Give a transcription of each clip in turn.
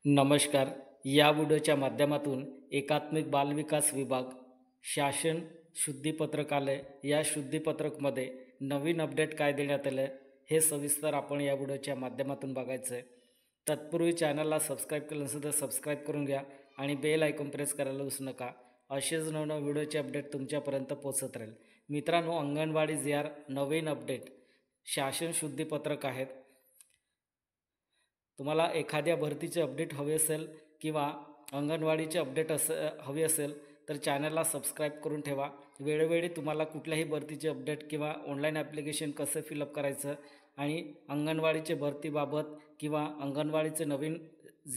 नमस्कार. या व्हिडिओच्या माध्यमातून एकात्मिक बालविकास विभाग शासन शुद्धीपत्रकालय या शुद्धीपत्रकमध्ये नवीन अपडेट काय देण्यात आलं हे सविस्तर आपण या व्हिडिओच्या माध्यमातून बघायचं आहे. तत्पूर्वी चॅनलला सबस्क्राईब केलं नसेल तर सबस्क्राईब करून घ्या आणि बेल आयकॉन प्रेस करायला विसरू नका. असेच नवनवीन व्हिडिओचे अपडेट तुमच्यापर्यंत पोहोचत राहील. मित्रांनो, अंगणवाडी ZR नवीन अपडेट शासन शुद्धीपत्रक आहेत. तुम्हाला एखाद्या भरतीचे अपडेट हवे असेल किंवा अंगणवाडीचे अपडेट हवी असेल तर चॅनलला सबस्क्राईब करून ठेवा. वेळोवेळी तुम्हाला कुठल्याही भरतीचे अपडेट किंवा ऑनलाईन ॲप्लिकेशन कसं फिलअप करायचं आणि अंगणवाडीचे भरतीबाबत किंवा अंगणवाडीचे नवीन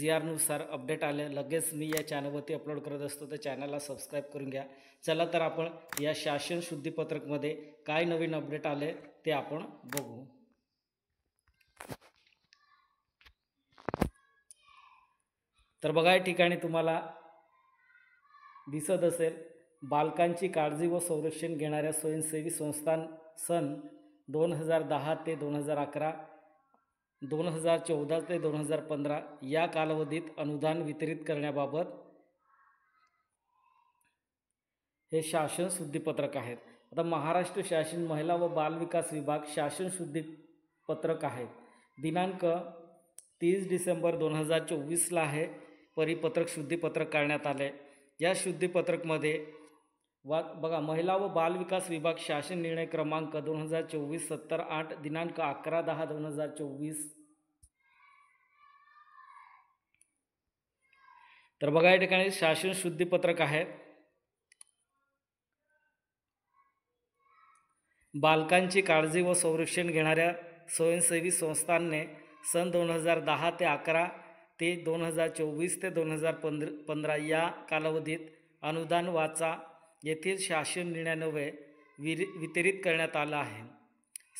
ZRनुसार अपडेट आले लगेच मी या चॅनलवरती अपलोड करत असतो, तर चॅनलला सबस्क्राईब करून घ्या. चला तर आपण या शासन शुद्धीपत्रकमध्ये काय नवीन अपडेट आले ते आपण बघू. तर बघा, या ठिकाणी तुम्हाला दिसत असेल, बालकांची काळजी व संरक्षण घेणाऱ्या स्वयंसेवी संस्था सन 2010 ते 2011, 2014 ते 2015 या कालावधीत अनुदान वितरित करण्याबाबत हे शासन शुद्धीपत्रक आहेत. आता महाराष्ट्र शासन महिला व बालविकास विभाग शासन शुद्धीपत्रक आहे. दिनांक 30 डिसेंबर 2024ला आहे परिपत्रक शुद्धीपत्रक करण्यात आले. या शुद्धीपत्रकमध्ये बघा, महिला व बालविकास विभाग शासन निर्णय क्रमांक 2024-78 दिनांक 11/10/2024. तर बघा, या ठिकाणी शासन शुद्धीपत्रक आहे. बालकांची काळजी व संरक्षण घेणाऱ्या स्वयंसेवी संस्थांनी सन 2010 ते 11 ते 2024 ते 2015 या कालावधीत अनुदान वाचा येथील शासन निर्णयान्वये वितरित करण्यात आलं आहे.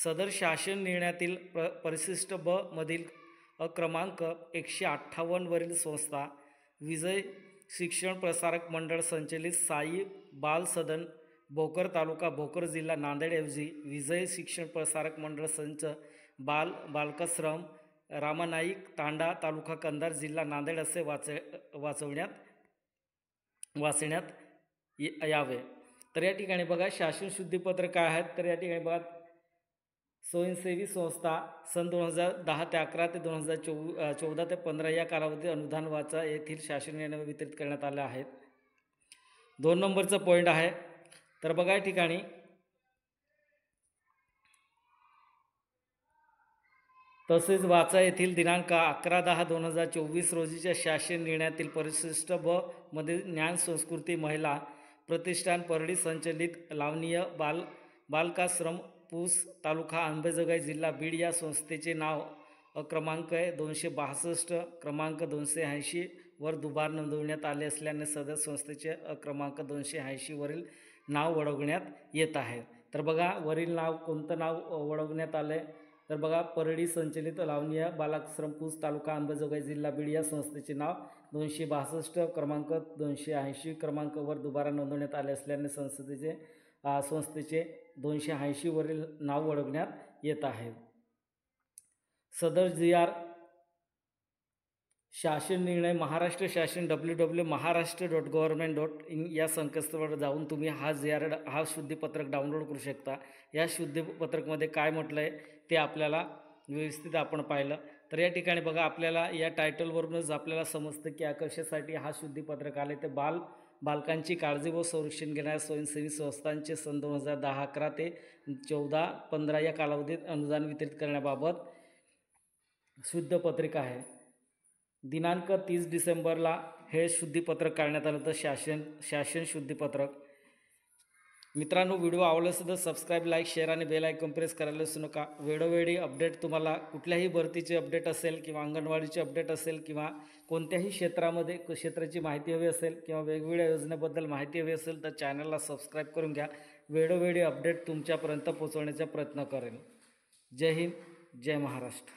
सदर शासन निर्णयातील परिशिष्ट ब मधील क्रमांक 158 वरील संस्था विजय शिक्षण प्रसारक मंडळ संचलित साई बाल सदन भोकर तालुका भोकर जिल्हा नांदेड ऐवजी विजय शिक्षण प्रसारक मंडळ संच बालकाश्रम रामानाईक तांडा तालुका कंधार जिल्हा नांदेड असे वाचण्यात यावे. तर या ठिकाणी बघा, शासन शुद्धीपत्रक काय आहेत. तर या ठिकाणी बघा, स्वयंसेवी संस्था सन 2010 ते 11 ते 2014 ते 15 या कालावधीत अनुदान वाचा येथील शासन निर्णय वितरित करण्यात आले आहेत. 2 नंबरचा पॉईंट आहे. तर बघा, या ठिकाणी तसेच वाचा येथील दिनांक 11/10/2024 रोजीच्या शासन निर्णयातील परिशिष्ट ब मध्ये ज्ञान संस्कृती महिला प्रतिष्ठान परडी संचलित लावणीय बालकाश्रम पूस तालुका अंबेजोगाई जिल्हा बीड या संस्थेचे नाव क्रमांक 262 क्रमांक 280 वर दुबार नोंदवण्यात आले असल्याने सदर संस्थेचे क्रमांक 280 वरील नाव वळवण्यात येत आहे. तर बघा, वरील नाव कोणतं नाव वळवण्यात आले. तर बघा, परडी संचलित लावणीय बालकाश्रम पूस तालुका अंबेजोगाई जिल्हा बीड या संस्थेचे नाव 262 क्रमांक 280 क्रमांक वर दुबारा नोंदवण्यात आले असल्याने संस्थेचे 280 वरील नाव वळवण्यात येत आहे. सदर ZR शासन निर्णय महाराष्ट्र शासन www.maharashtra.government.in या संकेतस्थळावर जाऊन तुम्ही हा शुद्धीपत्रक डाउनलोड करू शकता. या शुद्धीपत्रकमध्ये काय म्हटलं आहे ते आपल्याला व्यवस्थित आपण पाहिलं. तर या ठिकाणी बघा, आपल्याला या टायटलवरूनच आपल्याला समजतं की कशासाठी हा शुद्धीपत्रक आले. ते बालकांची काळजी व संरक्षण घेणाऱ्या स्वयंसेवी संस्थांचे सन 2010-11 ते 2014-15 या कालावधीत अनुदान वितरित करण्याबाबत शुद्धपत्रिका आहे. दिनांक 30 डिसेंबरला हे शुद्धीपत्रक करण्यात आलं होतं, शासन शुद्धीपत्रक. मित्रांनो, व्हिडिओ आवडला असेल तर सबस्क्राईब, लाईक, शेअर आणि बेल आयकॉन प्रेस करायला विसरू नका. वेळोवेळी अपडेट तुम्हाला कुठल्याही भरतीचे अपडेट असेल किंवा अंगणवाडीचे अपडेट असेल किंवा कोणत्याही क्षेत्राची माहिती हवी असेल किंवा वेगवेगळ्या योजनेबद्दल माहिती हवी असेल तर चॅनलला सबस्क्राईब करून घ्या. वेळोवेळी अपडेट तुमच्यापर्यंत पोहोचवण्याचा प्रयत्न करेन. जय हिंद, जय महाराष्ट्र.